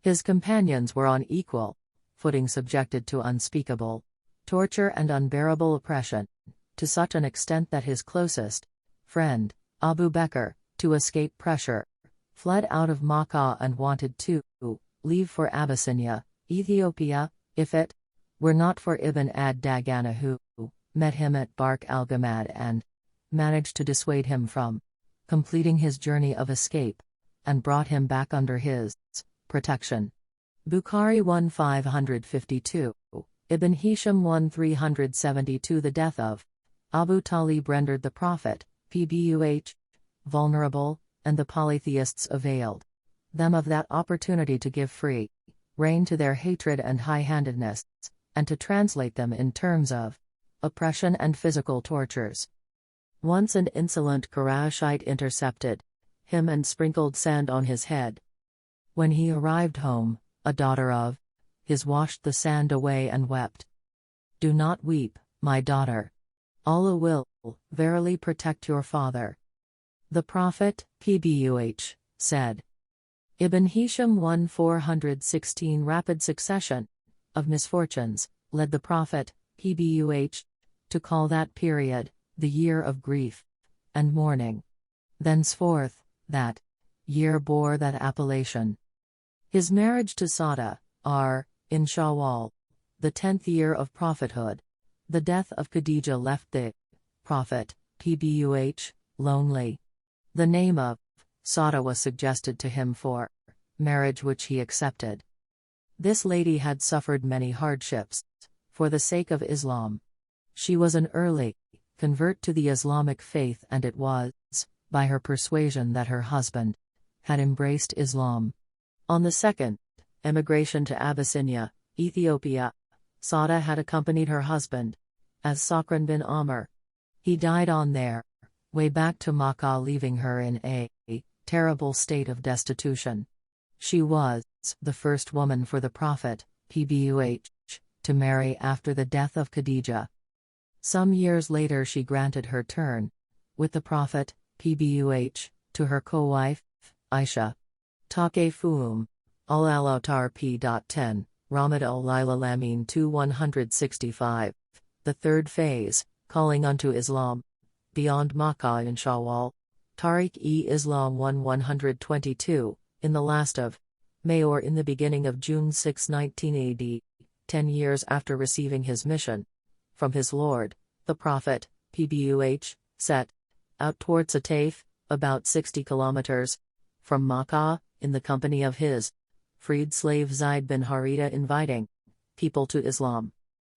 His companions were on equal footing subjected to unspeakable torture and unbearable oppression, to such an extent that his closest friend, Abu Bakr, to escape pressure, fled out of Makkah and wanted to leave for Abyssinia, Ethiopia, if it were not for Ibn ad-Dagana, who met him at Bark al-Gamad and managed to dissuade him from completing his journey of escape, and brought him back under his protection. Bukhari 1552, Ibn Hisham 1372. The death of Abu Talib rendered the Prophet, PBUH, vulnerable, and the polytheists availed them of that opportunity to give free rein to their hatred and high-handedness, and to translate them in terms of oppression and physical tortures. Once an insolent Qurayshite intercepted him and sprinkled sand on his head. When he arrived home, a daughter of his washed the sand away and wept. "Do not weep, my daughter. Allah will verily protect your father." The Prophet, PBUH, said. Ibn Hisham 1416. Rapid succession of misfortunes led the Prophet, PBUH, to call that period the year of grief and mourning. Thenceforth, that year bore that appellation. His marriage to Sauda, in Shawwal, the 10th year of prophethood. The death of Khadija left the Prophet, PBUH, lonely. The name of Sauda was suggested to him for marriage, which he accepted. This lady had suffered many hardships for the sake of Islam. She was an early convert to the Islamic faith, and it was by her persuasion that her husband had embraced Islam. On the second emigration to Abyssinia, Ethiopia, Sauda had accompanied her husband as Sakran bin Amr. He died on their way back to Makkah, leaving her in a terrible state of destitution. She was the first woman for the Prophet, PBUH, to marry after the death of Khadija. Some years later she granted her turn with the Prophet, PBUH, to her co-wife, Aisha. Taqe-Fuum, Al-Alautar p.10, Ramad al-Lamin 2-165. The third phase, calling unto Islam, beyond Makkah in Shawwal. Tariq-e-Islam 1-122, in the last of May or in the beginning of June 619 AD, 10 years after receiving his mission from his Lord, the Prophet, PBUH, set out towards Taif, about 60 kilometers from Makkah, in the company of his freed slave Zaid bin Harita, inviting people to Islam.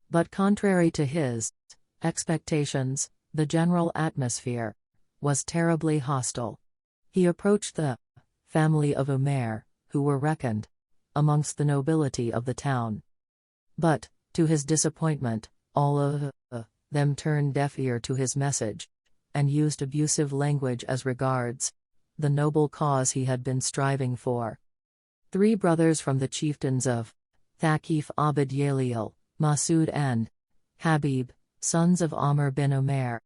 But contrary to his expectations, the general atmosphere was terribly hostile. He approached the family of Umair, who were reckoned amongst the nobility of the town. But, to his disappointment, all of them turned deaf ear to his message, and used abusive language as regards the noble cause he had been striving for. 3 brothers from the chieftains of Thaqif, Abd Yalil, Masud and Habib, sons of Amr bin Umair,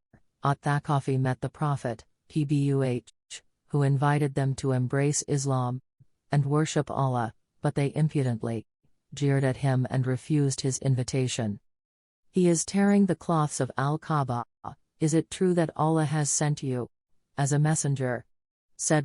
at-Thaqafi, met the Prophet, PBUH, who invited them to embrace Islam and worship Allah, but they impudently jeered at him and refused his invitation. "He is tearing the cloths of Al-Kaaba. Is it true that Allah has sent you as a messenger?" said